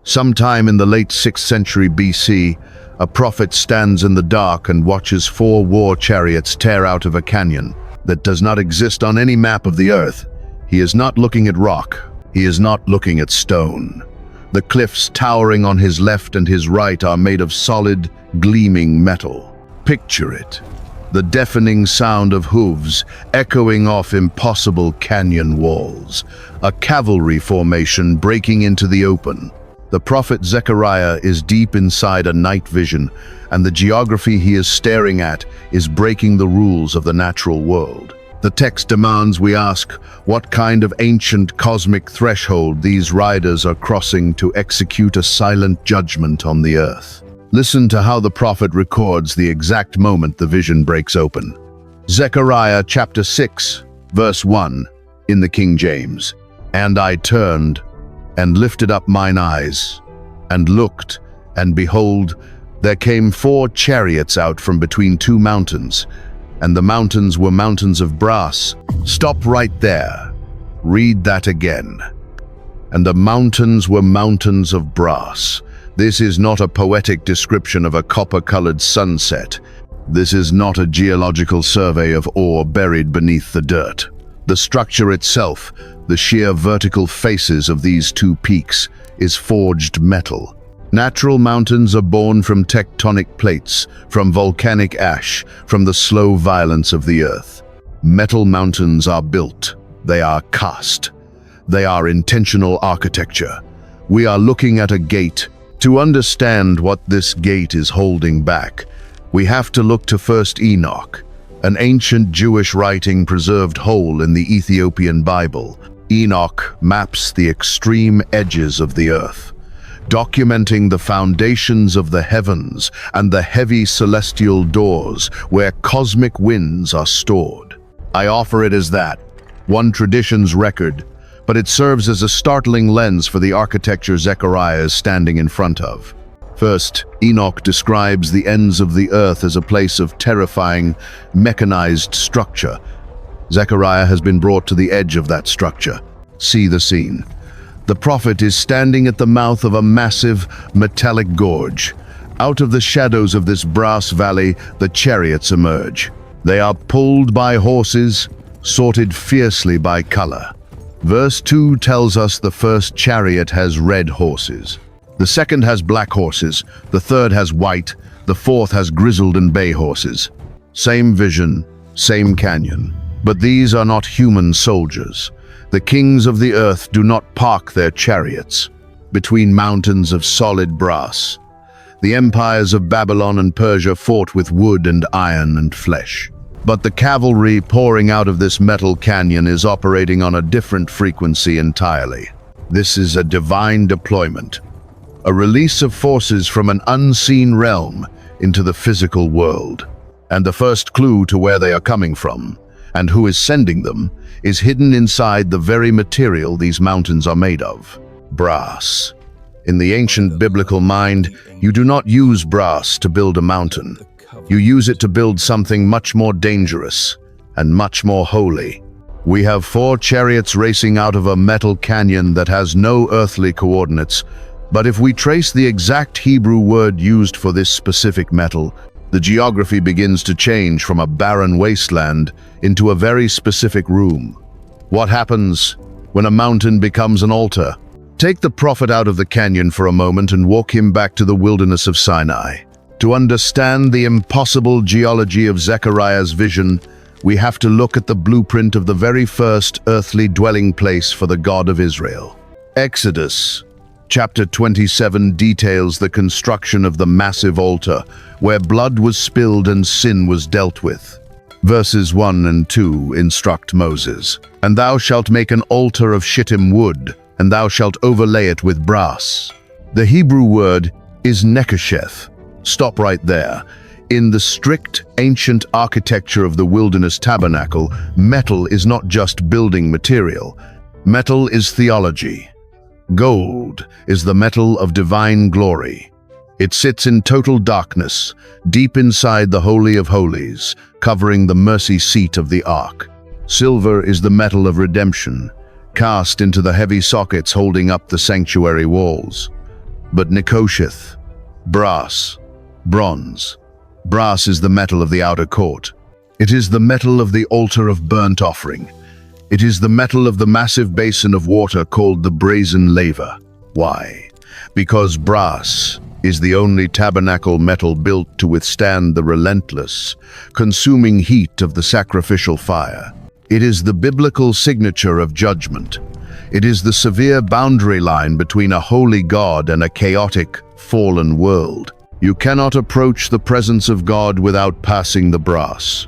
Sometime in the late 6th century BC, a prophet stands in the dark and watches 4 war chariots tear out of a canyon that does not exist on any map of the earth. He is not looking at rock. He is not looking at stone. The cliffs towering on his left and his right are made of solid, gleaming metal. Picture it. The deafening sound of hooves echoing off impossible canyon walls. A cavalry formation breaking into the open. The prophet Zechariah is deep inside a night vision, and the geography he is staring at is breaking the rules of the natural world. The text demands we ask what kind of ancient cosmic threshold these riders are crossing to execute a silent judgment on the earth. Listen to how the prophet records the exact moment the vision breaks open. Zechariah chapter 6, verse 1, in the King James. "And I turned, and lifted up mine eyes, and looked, and behold, there came 4 chariots out from between 2 mountains, and the mountains were mountains of brass." Stop right there. Read that again. "And the mountains were mountains of brass." This is not a poetic description of a copper-colored sunset. This is not a geological survey of ore buried beneath the dirt. The structure itself, the sheer vertical faces of these 2 peaks, is forged metal. Natural mountains are born from tectonic plates, from volcanic ash, from the slow violence of the earth. Metal mountains are built. They are cast. They are intentional architecture. We are looking at a gate. To understand what this gate is holding back, we have to look to 1st Enoch, an ancient Jewish writing preserved whole in the Ethiopian Bible. Enoch maps the extreme edges of the earth, documenting the foundations of the heavens and the heavy celestial doors where cosmic winds are stored. I offer it as that, one tradition's record, but it serves as a startling lens for the architecture Zechariah is standing in front of. First, Enoch describes the ends of the earth as a place of terrifying, mechanized structure. Zechariah has been brought to the edge of that structure. See the scene. The prophet is standing at the mouth of a massive, metallic gorge. Out of the shadows of this brass valley, the chariots emerge. They are pulled by horses, sorted fiercely by color. Verse 2 tells us the first chariot has red horses. The second has black horses. The third has white. The fourth has grisled and bay horses. Same vision, same canyon. But these are not human soldiers. The kings of the earth do not park their chariots between mountains of solid brass. The empires of Babylon and Persia fought with wood and iron and flesh. But the cavalry pouring out of this metal canyon is operating on a different frequency entirely. This is a divine deployment, a release of forces from an unseen realm into the physical world. And the first clue to where they are coming from, and who is sending them, is hidden inside the very material these mountains are made of: brass. In the ancient biblical mind, you do not use brass to build a mountain. You use it to build something much more dangerous and much more holy. We have 4 chariots racing out of a metal canyon that has no earthly coordinates, but if we trace the exact Hebrew word used for this specific metal, the geography begins to change from a barren wasteland into a very specific room. What happens when a mountain becomes an altar? Take the prophet out of the canyon for a moment and walk him back to the wilderness of Sinai. To understand the impossible geology of Zechariah's vision, we have to look at the blueprint of the very first earthly dwelling place for the God of Israel. Exodus chapter 27 details the construction of the massive altar, where blood was spilled and sin was dealt with. Verses 1 and 2 instruct Moses, "And thou shalt make an altar of shittim wood, and thou shalt overlay it with brass." The Hebrew word is nekasheth. Stop right there. In the strict, ancient architecture of the wilderness tabernacle, metal is not just building material. Metal is theology. Gold is the metal of divine glory. It sits in total darkness, deep inside the Holy of Holies, covering the mercy seat of the Ark. Silver is the metal of redemption, cast into the heavy sockets holding up the sanctuary walls. but Nekosheth, brass, bronze. Brass is the metal of the outer court. It is the metal of the altar of burnt offering. It is the metal of the massive basin of water called the brazen laver. Why? Because brass is the only tabernacle metal built to withstand the relentless, consuming heat of the sacrificial fire. It is the biblical signature of judgment. It is the severe boundary line between a holy God and a chaotic, fallen world. You cannot approach the presence of God without passing the brass.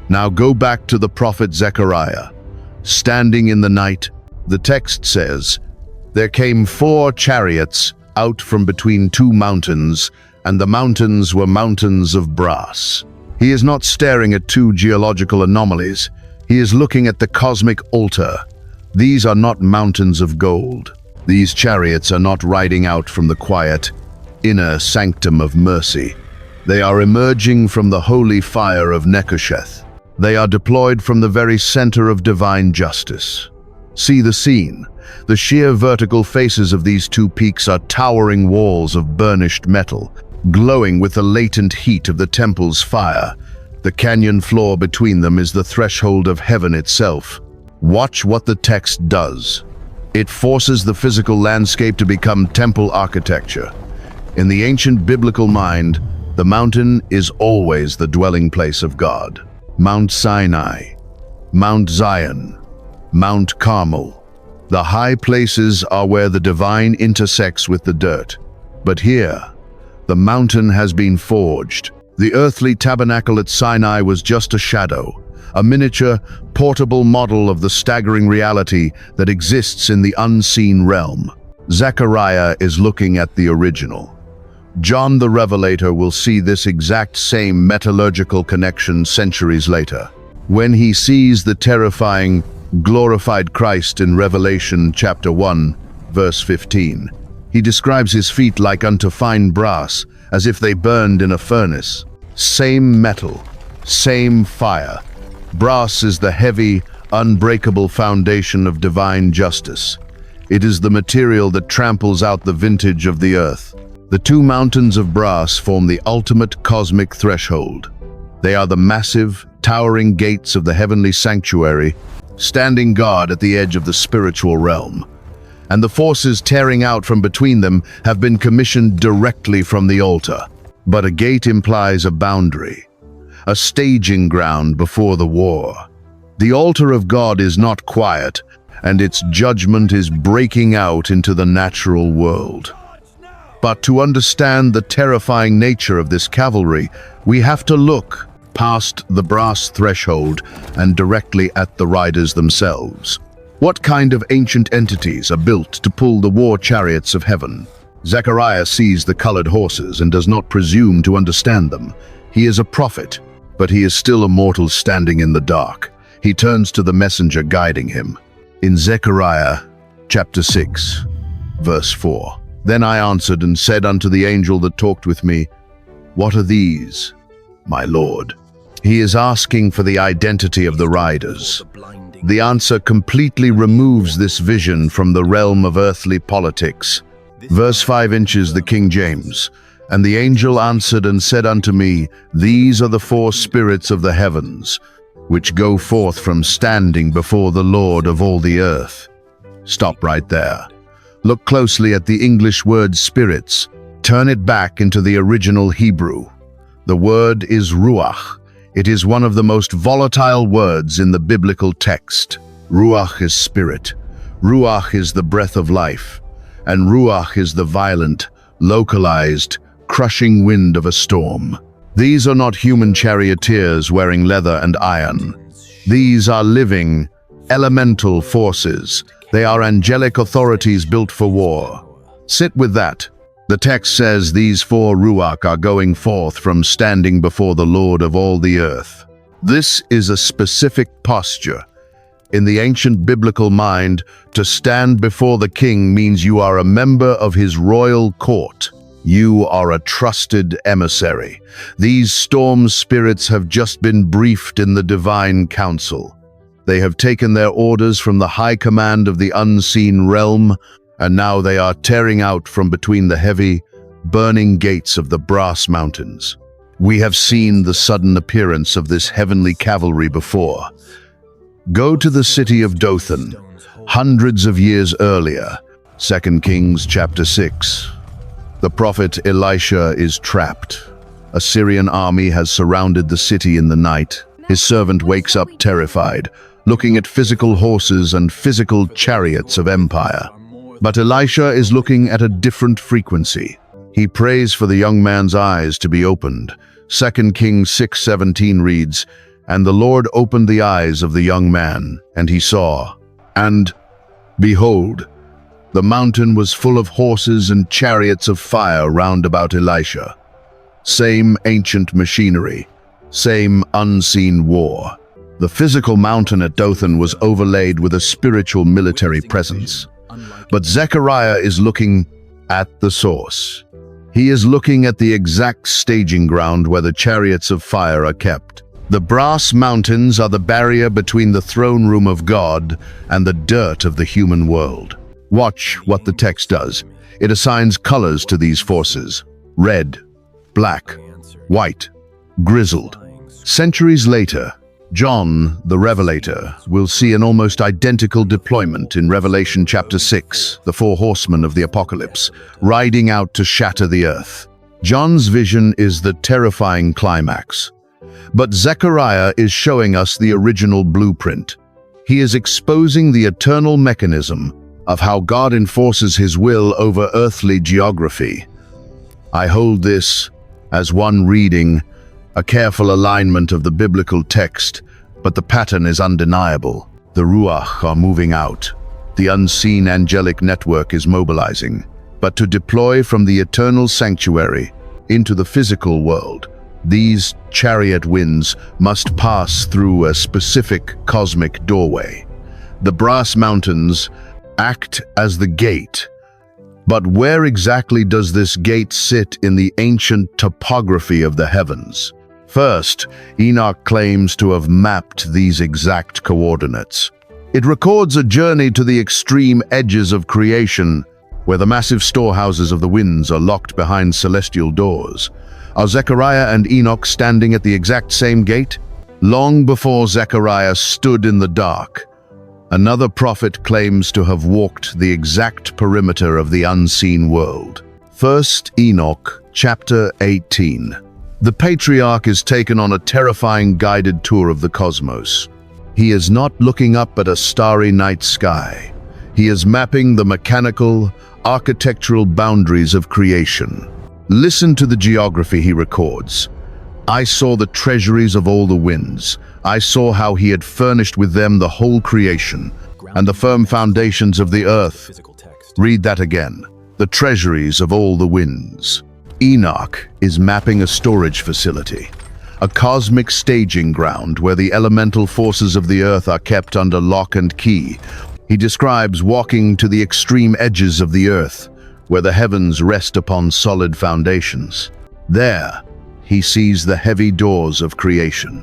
Now go back to the prophet Zechariah. Standing in the night, the text says, "There came 4 chariots out from between 2 mountains, and the mountains were mountains of brass." He is not staring at 2 geological anomalies. He is looking at the cosmic altar. These are not mountains of gold. These chariots are not riding out from the quiet, inner sanctum of mercy. They are emerging from the holy fire of Nekosheth. They are deployed from the very center of divine justice. See the scene. The sheer vertical faces of these 2 peaks are towering walls of burnished metal, glowing with the latent heat of the temple's fire. The canyon floor between them is the threshold of heaven itself. Watch what the text does. It forces the physical landscape to become temple architecture. In the ancient biblical mind, the mountain is always the dwelling place of God. Mount Sinai, Mount Zion, Mount Carmel. The high places are where the divine intersects with the dirt. But here, the mountain has been forged. The earthly tabernacle at Sinai was just a shadow, a miniature, portable model of the staggering reality that exists in the unseen realm. Zechariah is looking at the original. John the Revelator will see this exact same metallurgical connection centuries later. When he sees the terrifying, glorified Christ in Revelation chapter 1, verse 15, he describes his feet like unto fine brass, as if they burned in a furnace. Same metal, same fire. Brass is the heavy, unbreakable foundation of divine justice. It is the material that tramples out the vintage of the earth. The 2 mountains of brass form the ultimate cosmic threshold. They are the massive, towering gates of the heavenly sanctuary, standing guard at the edge of the spiritual realm. And the forces tearing out from between them have been commissioned directly from the altar. But a gate implies a boundary, a staging ground before the war. The altar of God is not quiet, and its judgment is breaking out into the natural world. But to understand the terrifying nature of this cavalry, we have to look past the brass threshold and directly at the riders themselves. What kind of ancient entities are built to pull the war chariots of heaven? Zechariah sees the colored horses and does not presume to understand them. He is a prophet, but he is still a mortal standing in the dark. He turns to the messenger guiding him. In Zechariah chapter 6, verse 4. Then I answered and said unto the angel that talked with me, "What are these, my Lord?" He is asking for the identity of the riders. The answer completely removes this vision from the realm of earthly politics. Verse 5 inches, the King James. And the angel answered and said unto me, "These are the 4 spirits of the heavens, which go forth from standing before the Lord of all the earth." Stop right there. Look closely at the English word spirits. Turn it back into the original Hebrew. The word is ruach. It is one of the most volatile words in the biblical text. Ruach is spirit. Ruach is the breath of life. And ruach is the violent, localized, crushing wind of a storm. These are not human charioteers wearing leather and iron. These are living, elemental forces. They are angelic authorities built for war. Sit with that. The text says these 4 ruach are going forth from standing before the Lord of all the earth. This is a specific posture. In the ancient biblical mind, to stand before the king means you are a member of his royal court. You are a trusted emissary. These storm spirits have just been briefed in the divine council. They have taken their orders from the high command of the unseen realm, and now they are tearing out from between the heavy, burning gates of the brass mountains. We have seen the sudden appearance of this heavenly cavalry before. Go to the city of Dothan, hundreds of years earlier, 2 Kings chapter 6. The prophet Elisha is trapped. A Syrian army has surrounded the city in the night. His servant wakes up terrified, looking at physical horses and physical chariots of empire. But Elisha is looking at a different frequency. He prays for the young man's eyes to be opened. 2 Kings 6:17 reads, "And the Lord opened the eyes of the young man, and he saw. And, behold, the mountain was full of horses and chariots of fire round about Elisha." Same ancient machinery, same unseen war. The physical mountain at Dothan was overlaid with a spiritual military presence. But Zechariah is looking at the source. He is looking at the exact staging ground where the chariots of fire are kept. The brass mountains are the barrier between the throne room of God and the dirt of the human world. Watch what the text does. It assigns colors to these forces: red, black, white, grisled. Centuries later, John, the Revelator, will see an almost identical deployment in Revelation chapter 6, the four horsemen of the apocalypse, riding out to shatter the earth. John's vision is the terrifying climax. But Zechariah is showing us the original blueprint. He is exposing the eternal mechanism of how God enforces his will over earthly geography. I hold this as one reading, a careful alignment of the biblical text, but the pattern is undeniable. The Ruach are moving out. The unseen angelic network is mobilizing. But to deploy from the eternal sanctuary into the physical world, these chariot winds must pass through a specific cosmic doorway. The brass mountains act as the gate. But where exactly does this gate sit in the ancient topography of the heavens? First, Enoch claims to have mapped these exact coordinates. It records a journey to the extreme edges of creation, where the massive storehouses of the winds are locked behind celestial doors. Are Zechariah and Enoch standing at the exact same gate? Long before Zechariah stood in the dark, another prophet claims to have walked the exact perimeter of the unseen world. 1 Enoch chapter 18. The patriarch is taken on a terrifying guided tour of the cosmos. He is not looking up at a starry night sky. He is mapping the mechanical, architectural boundaries of creation. Listen to the geography he records. "I saw the treasuries of all the winds. I saw how he had furnished with them the whole creation, and the firm foundations of the earth." Read that again. The treasuries of all the winds. Enoch is mapping a storage facility, a cosmic staging ground where the elemental forces of the earth are kept under lock and key. He describes walking to the extreme edges of the earth, where the heavens rest upon solid foundations. There, he sees the heavy doors of creation.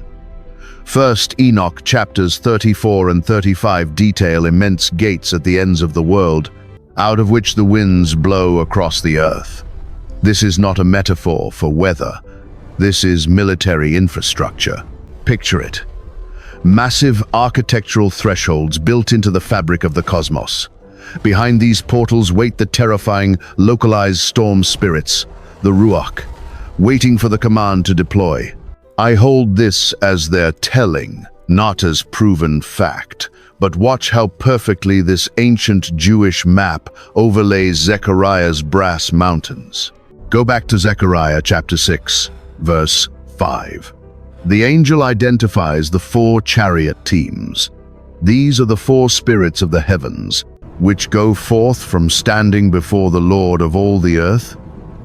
1 Enoch chapters 34 and 35 detail immense gates at the ends of the world, out of which the winds blow across the earth. This is not a metaphor for weather. This is military infrastructure. Picture it. Massive architectural thresholds built into the fabric of the cosmos. Behind these portals wait the terrifying, localized storm spirits, the Ruach, waiting for the command to deploy. I hold this as their telling, not as proven fact. But watch how perfectly this ancient Jewish map overlays Zechariah's brass mountains. Go back to Zechariah chapter 6, verse 5. The angel identifies the four chariot teams. These are the four spirits of the heavens, which go forth from standing before the Lord of all the earth.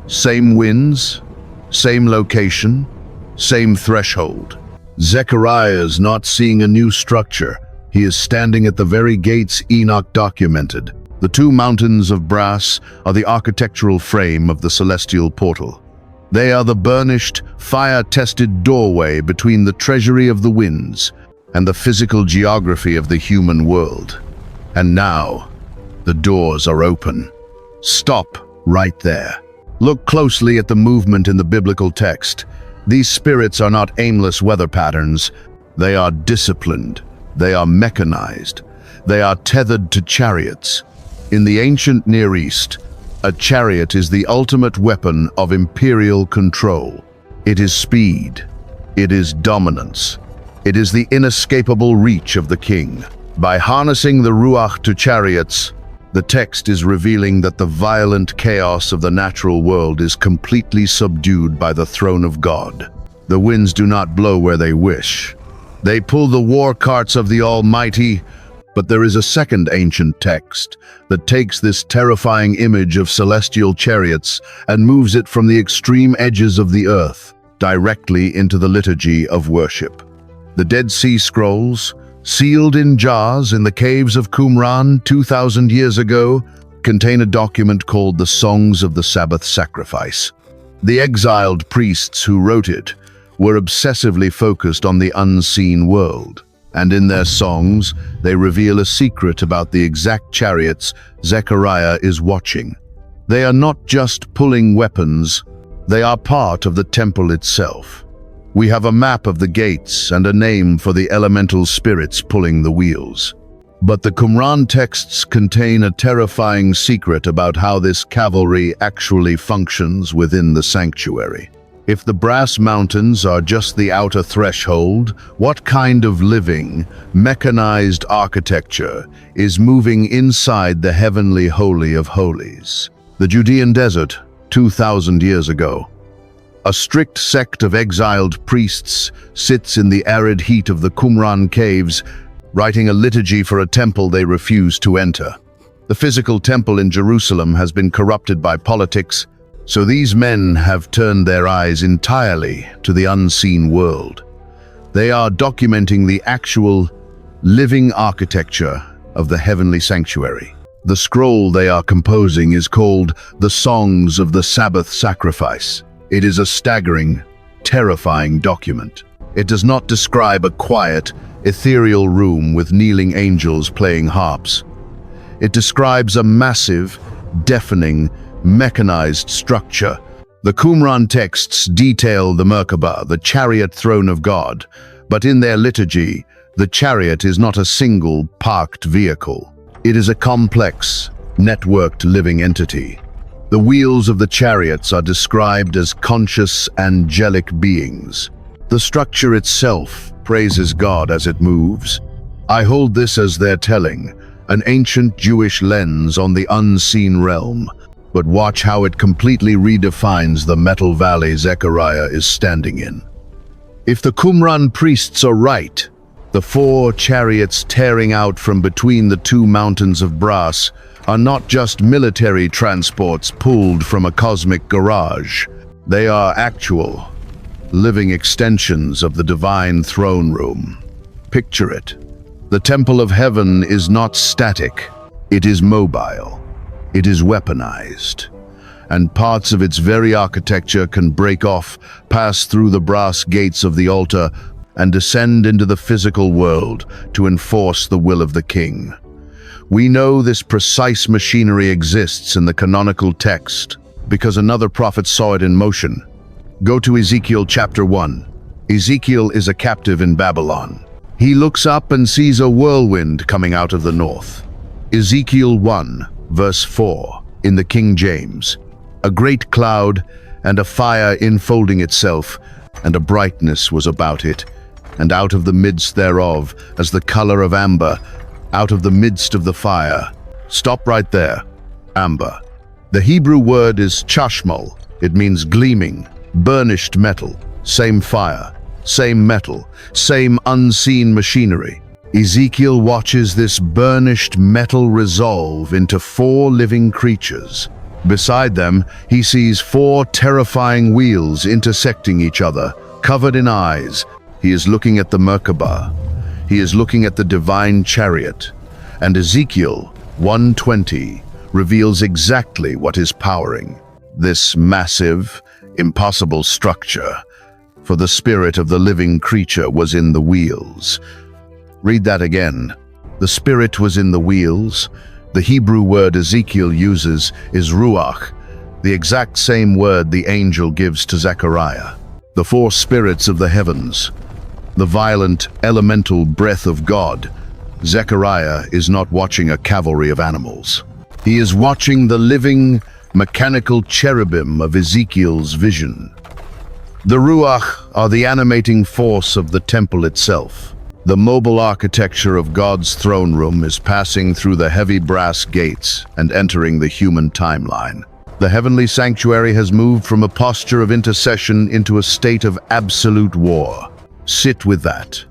Same winds, same location, same threshold. Zechariah is not seeing a new structure. He is standing at the very gates Enoch documented. The two mountains of brass are the architectural frame of the celestial portal. They are the burnished, fire-tested doorway between the treasury of the winds and the physical geography of the human world. And now, The doors are open. Stop right there. Look closely at the movement in the biblical text. These spirits are not aimless weather patterns. They are disciplined. They are mechanized. They are tethered to chariots. In the ancient Near East, a chariot is the ultimate weapon of imperial control. It is speed. It is dominance. It is the inescapable reach of the king. By harnessing the ruach to chariots, the text is revealing that the violent chaos of the natural world is completely subdued by the throne of God. The winds do not blow where they wish. They pull the war carts of the Almighty, but there is a second ancient text that takes this terrifying image of celestial chariots and moves it from the extreme edges of the earth directly into the liturgy of worship. The Dead Sea Scrolls, sealed in jars in the caves of Qumran 2,000 years ago, contain a document called the Songs of the Sabbath Sacrifice. The exiled priests who wrote it were obsessively focused on the unseen world, and in their songs they reveal a secret about the exact chariots Zechariah is watching. They are not just pulling weapons, they are part of the temple itself. We have a map of the gates and a name for the elemental spirits pulling the wheels. But the Qumran texts contain a terrifying secret about how this cavalry actually functions within the sanctuary. If the brass mountains are just the outer threshold, what kind of living, mechanized architecture is moving inside the heavenly Holy of Holies? The Judean desert, 2,000 years ago. A strict sect of exiled priests sits in the arid heat of the Qumran caves, writing a liturgy for a temple they refuse to enter. The physical temple in Jerusalem has been corrupted by politics, so these men have turned their eyes entirely to the unseen world. They are documenting the actual, living architecture of the heavenly sanctuary. The scroll they are composing is called the Songs of the Sabbath Sacrifice. It is a staggering, terrifying document. It does not describe a quiet, ethereal room with kneeling angels playing harps. It describes a massive, deafening, mechanized structure. The Qumran texts detail the Merkabah, the chariot throne of God, but in their liturgy, the chariot is not a single, parked vehicle. It is a complex, networked living entity. The wheels of the chariots are described as conscious, angelic beings. The structure itself praises God as it moves. I hold this as their telling, an ancient Jewish lens on the unseen realm. But watch how it completely redefines the metal valley Zechariah is standing in. If the Qumran priests are right, the 4 chariots tearing out from between the 2 mountains of brass are not just military transports pulled from a cosmic garage. They are actual, living extensions of the divine throne room. Picture it. The temple of heaven is not static. It is mobile. It is weaponized. And parts of its very architecture can break off, pass through the brass gates of the altar, and descend into the physical world to enforce the will of the king. We know this precise machinery exists in the canonical text because another prophet saw it in motion. Go to Ezekiel chapter 1. Ezekiel is a captive in Babylon. He looks up and sees a whirlwind coming out of the north. Ezekiel 1, verse 4, in the King James. A great cloud and a fire enfolding itself, and a brightness was about it, and out of the midst thereof, as the color of amber, out of the midst of the fire. Stop right there. Amber. The Hebrew word is chashmal. It means gleaming, burnished metal, same fire, same metal, same unseen machinery. Ezekiel watches this burnished metal resolve into 4 living creatures. Beside them, he sees 4 terrifying wheels intersecting each other, covered in eyes. He is looking at the Merkabah. He is looking at the divine chariot. And Ezekiel 1:20 reveals exactly what is powering this massive, impossible structure. For the spirit of the living creature was in the wheels. Read that again. The spirit was in the wheels. The Hebrew word Ezekiel uses is ruach, the exact same word the angel gives to Zechariah. The four spirits of the heavens, the violent, elemental breath of God. Zechariah is not watching a cavalry of animals. He is watching the living, mechanical cherubim of Ezekiel's vision. The ruach are the animating force of the temple itself. The mobile architecture of God's throne room is passing through the heavy brass gates and entering the human timeline. The heavenly sanctuary has moved from a posture of intercession into a state of absolute war. Sit with that.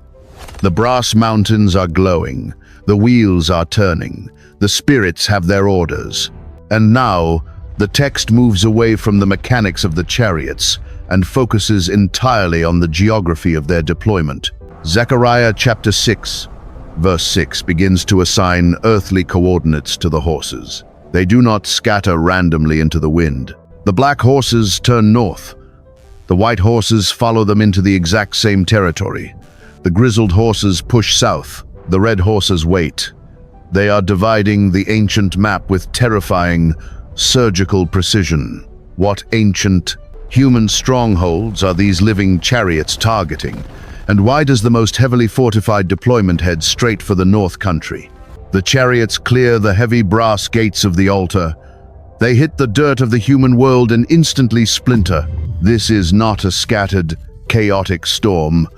The brass mountains are glowing, the wheels are turning, the spirits have their orders. And now, the text moves away from the mechanics of the chariots and focuses entirely on the geography of their deployment. Zechariah chapter 6, verse 6 begins to assign earthly coordinates to the horses. They do not scatter randomly into the wind. The black horses turn north. The white horses follow them into the exact same territory. The grizzled horses push south. The red horses wait. They are dividing the ancient map with terrifying, surgical precision. What ancient, human strongholds are these living chariots targeting? And why does the most heavily fortified deployment head straight for the north country? The chariots clear the heavy brass gates of the altar. They hit the dirt of the human world and instantly splinter. This is not a scattered, chaotic storm.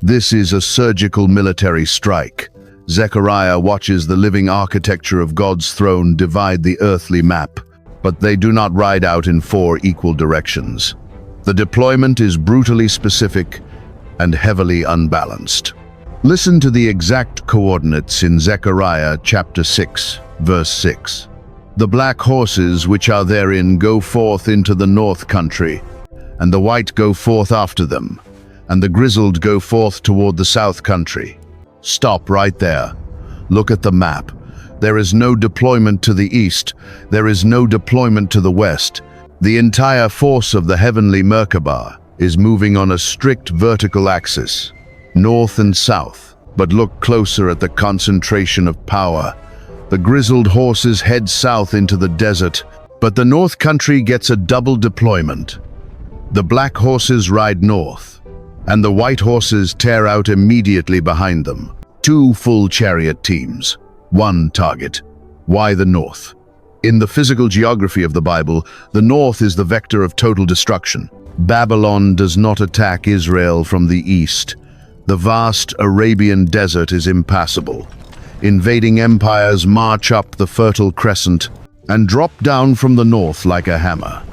This is a surgical military strike. Zechariah watches the living architecture of God's throne divide the earthly map, but they do not ride out in four equal directions. The deployment is brutally specific and heavily unbalanced. Listen to the exact coordinates in Zechariah chapter 6, verse 6. The black horses which are therein go forth into the north country, and the white go forth after them, and the grizzled go forth toward the south country. Stop right there. Look at the map. There is no deployment to the east. There is no deployment to the west. The entire force of the heavenly Merkabah is moving on a strict vertical axis, north and south. But look closer at the concentration of power. The grizzled horses head south into the desert, but the north country gets a double deployment. The black horses ride north, and the white horses tear out immediately behind them. Two full chariot teams, one target. Why the north? In the physical geography of the Bible, the north is the vector of total destruction. Babylon does not attack Israel from the east. The vast Arabian desert is impassable. Invading empires march up the Fertile Crescent and drop down from the north like a hammer.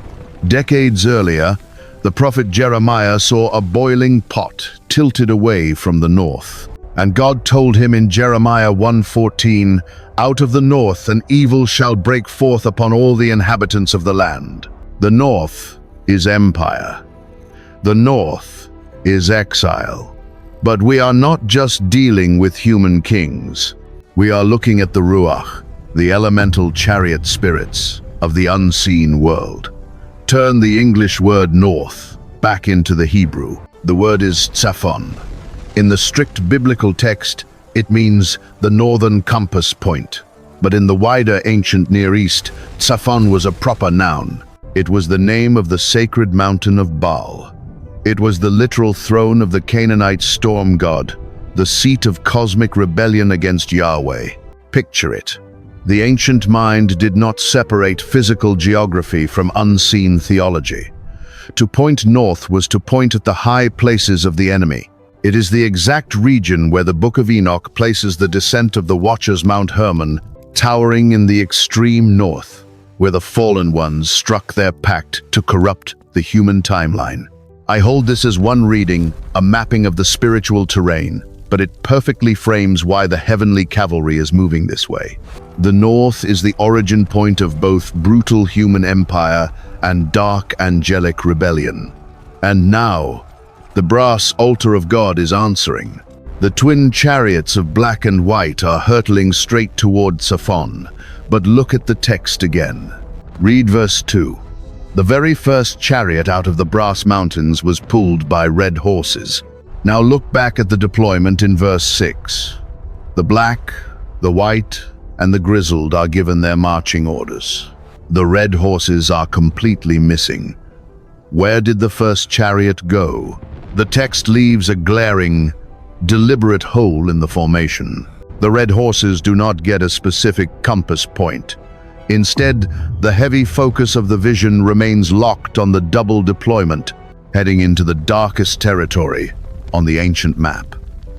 Decades earlier, the prophet Jeremiah saw a boiling pot tilted away from the north. And God told him in Jeremiah 1:14, "Out of the north an evil shall break forth upon all the inhabitants of the land." The north is empire. The north is exile. But we are not just dealing with human kings. We are looking at the Ruach, the elemental chariot spirits of the unseen world. Turn the English word north back into the Hebrew. The word is tzaphon. In the strict biblical text, it means the northern compass point. But in the wider ancient Near East, tzaphon was a proper noun. It was the name of the sacred mountain of Baal. It was the literal throne of the Canaanite storm god, the seat of cosmic rebellion against Yahweh. Picture it. The ancient mind did not separate physical geography from unseen theology. To point north was to point at the high places of the enemy. It is the exact region where the Book of Enoch places the descent of the Watchers Mount Hermon, towering in the extreme north, where the fallen ones struck their pact to corrupt the human timeline. I hold this as one reading, a mapping of the spiritual terrain, but it perfectly frames why the heavenly cavalry is moving this way. The north is the origin point of both brutal human empire and dark angelic rebellion. And now, the brass altar of God is answering. The twin chariots of black and white are hurtling straight toward Tzaphon. But look at the text again. Read verse 2. The very first chariot out of the brass mountains was pulled by red horses. Now look back at the deployment in verse 6. The black, the white, and the grisled are given their marching orders. The red horses are completely missing. Where did the first chariot go? The text leaves a glaring, deliberate hole in the formation. The red horses do not get a specific compass point. Instead, the heavy focus of the vision remains locked on the double deployment, heading into the darkest territory on the ancient map.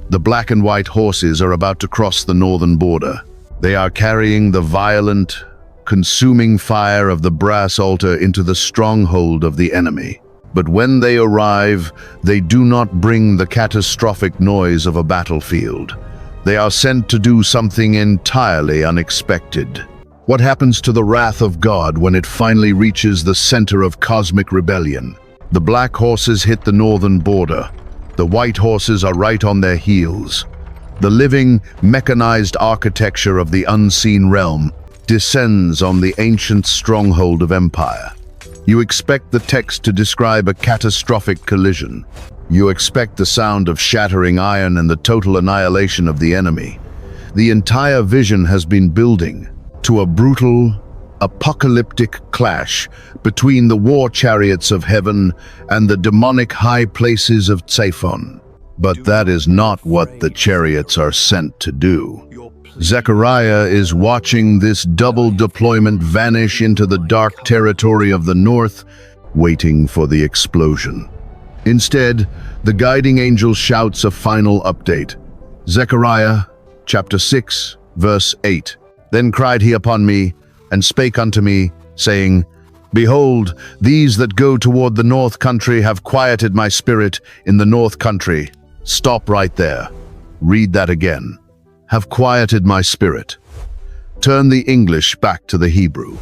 The black and white horses are about to cross the northern border. They are carrying the violent, consuming fire of the brass altar into the stronghold of the enemy. But when they arrive, they do not bring the catastrophic noise of a battlefield. They are sent to do something entirely unexpected. What happens to the wrath of God when it finally reaches the center of cosmic rebellion? The black horses hit the northern border. The white horses are right on their heels. The living, mechanized architecture of the unseen realm descends on the ancient stronghold of empire. You expect the text to describe a catastrophic collision. You expect the sound of shattering iron and the total annihilation of the enemy. The entire vision has been building to a brutal, apocalyptic clash between the war chariots of heaven and the demonic high places of Zephon. But that is not what the chariots are sent to do. Zechariah is watching this double deployment vanish into the dark territory of the north, waiting for the explosion. Instead, the guiding angel shouts a final update. Zechariah, chapter 6, verse 8. Then cried he upon me, and spake unto me, saying, Behold, these that go toward the north country have quieted my spirit in the north country. Stop right there. Read that again. Have quieted my spirit. Turn the English back to the Hebrew.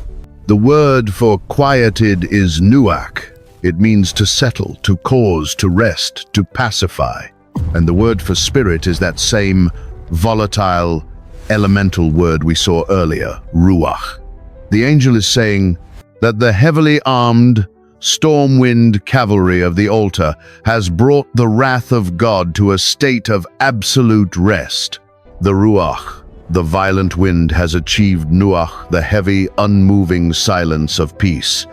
The word for quieted is nuach. It means to settle, to cause, to rest, to pacify. And the word for spirit is that same volatile, elemental word we saw earlier, ruach. The angel is saying that the heavily armed, storm-wind cavalry of the altar has brought the wrath of God to a state of absolute rest. The ruach, the violent wind, has achieved nuach, the heavy, unmoving silence of peace.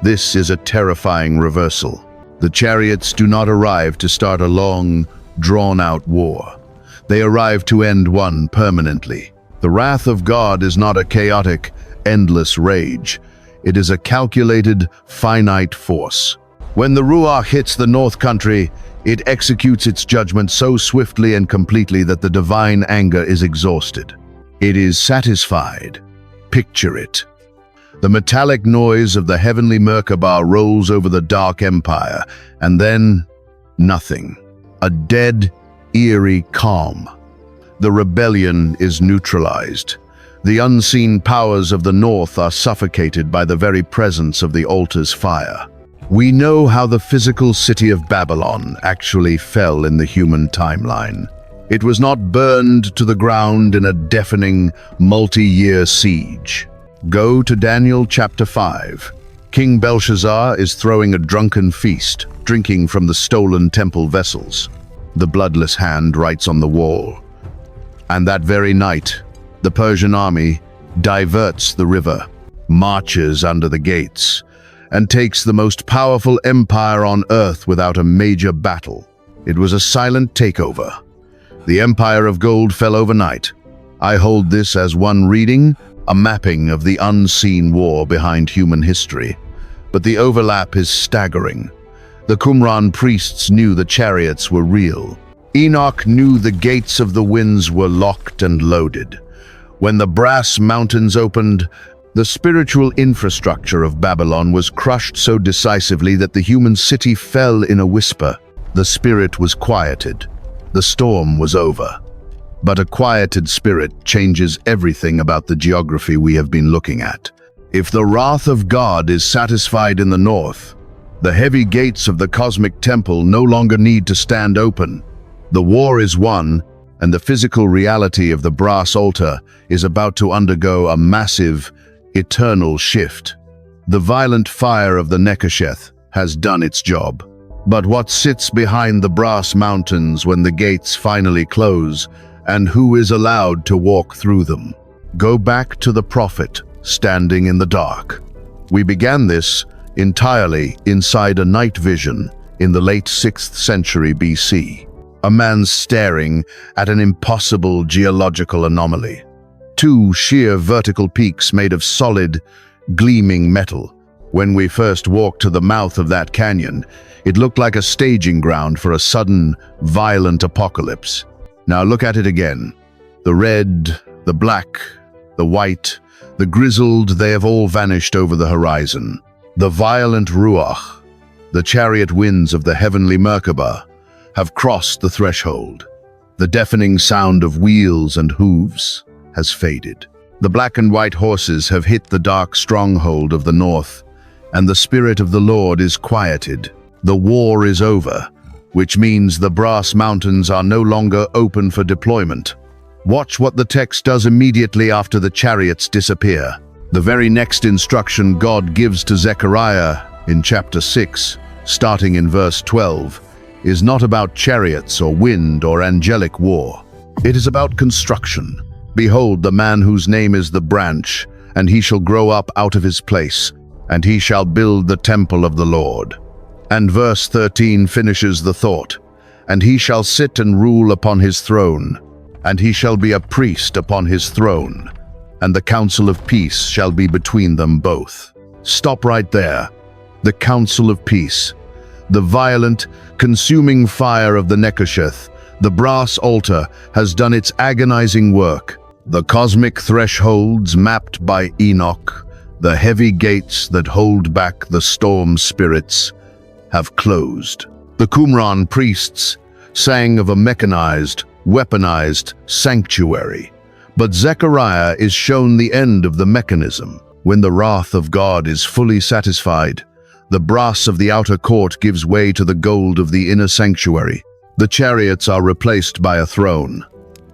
This is a terrifying reversal. The chariots do not arrive to start a long, drawn-out war. They arrive to end one permanently. The wrath of God is not a chaotic, endless rage. It is a calculated, finite force. When the ruach hits the north country, it executes its judgment so swiftly and completely that the divine anger is exhausted. It is satisfied. Picture it. The metallic noise of the heavenly Merkabah rolls over the dark empire, and then nothing. A dead, eerie calm. The rebellion is neutralized. The unseen powers of the north are suffocated by the very presence of the altar's fire. We know how the physical city of Babylon actually fell in the human timeline. It was not burned to the ground in a deafening, multi-year siege. Go to Daniel chapter 5. King Belshazzar is throwing a drunken feast, drinking from the stolen temple vessels. The bloodless hand writes on the wall. And that very night, the Persian army diverts the river, marches under the gates, and takes the most powerful empire on earth without a major battle. It was a silent takeover. The empire of gold fell overnight. I hold this as one reading, a mapping of the unseen war behind human history. But the overlap is staggering. The Qumran priests knew the chariots were real. Enoch knew the gates of the winds were locked and loaded. When the brass mountains opened, the spiritual infrastructure of Babylon was crushed so decisively that the human city fell in a whisper. The spirit was quieted. The storm was over. But a quieted spirit changes everything about the geography we have been looking at. If the wrath of God is satisfied in the north, the heavy gates of the cosmic temple no longer need to stand open. The war is won, and the physical reality of the brass altar is about to undergo a massive, eternal shift. The violent fire of the Nekasheth has done its job. But what sits behind the brass mountains when the gates finally close, and who is allowed to walk through them? Go back to the prophet standing in the dark. We began this entirely inside a night vision in the late 6th century BC. A man staring at an impossible geological anomaly. Two sheer vertical peaks made of solid, gleaming metal. When we first walked to the mouth of that canyon, it looked like a staging ground for a sudden, violent apocalypse. Now look at it again. The red, the black, the white, the grizzled, they have all vanished over the horizon. The violent ruach, the chariot winds of the heavenly Merkabah, have crossed the threshold. The deafening sound of wheels and hooves has faded. The black and white horses have hit the dark stronghold of the north, and the Spirit of the Lord is quieted. The war is over, which means the brass mountains are no longer open for deployment. Watch what the text does immediately after the chariots disappear. The very next instruction God gives to Zechariah in chapter 6, starting in verse 12, is not about chariots or wind or angelic war. It is about construction. Behold, the man whose name is the branch, and he shall grow up out of his place, and he shall build the temple of the Lord. And verse 13 finishes the thought, and he shall sit and rule upon his throne, and he shall be a priest upon his throne, and the council of peace shall be between them both. Stop right there. The council of peace. The violent, consuming fire of the Nechusheth, the brass altar, has done its agonizing work. The cosmic thresholds mapped by Enoch, the heavy gates that hold back the storm spirits, have closed. The Qumran priests sang of a mechanized, weaponized sanctuary. But Zechariah is shown the end of the mechanism. When the wrath of God is fully satisfied, the brass of the outer court gives way to the gold of the inner sanctuary. The chariots are replaced by a throne.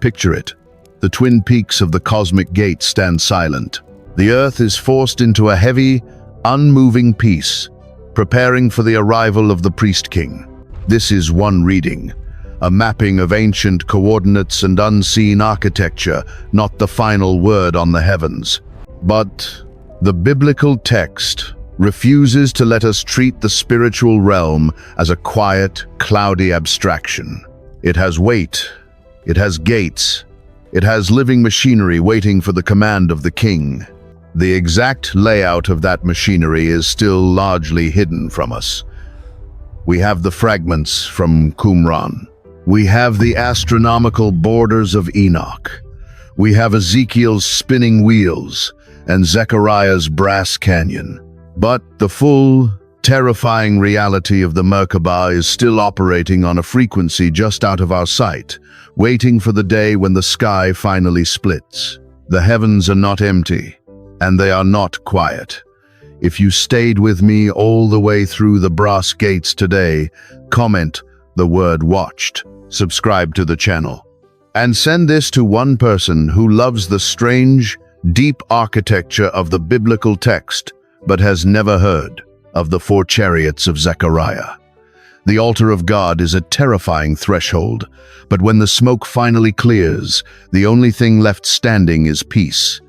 Picture it. The twin peaks of the cosmic gate stand silent. The earth is forced into a heavy, unmoving peace, preparing for the arrival of the priest-king. This is one reading, a mapping of ancient coordinates and unseen architecture, not the final word on the heavens. But the biblical text refuses to let us treat the spiritual realm as a quiet, cloudy abstraction. It has weight, it has gates, it has living machinery waiting for the command of the king. The exact layout of that machinery is still largely hidden from us. We have the fragments from Qumran. We have the astronomical borders of Enoch. We have Ezekiel's spinning wheels and Zechariah's brass canyon. But the full, terrifying reality of the Merkabah is still operating on a frequency just out of our sight, waiting for the day when the sky finally splits. The heavens are not empty, and they are not quiet. If you stayed with me all the way through the brass gates today, comment the word watched, subscribe to the channel, and send this to one person who loves the strange, deep architecture of the biblical text, but has never heard of the 4 chariots of Zechariah. The altar of God is a terrifying threshold, but when the smoke finally clears, the only thing left standing is peace.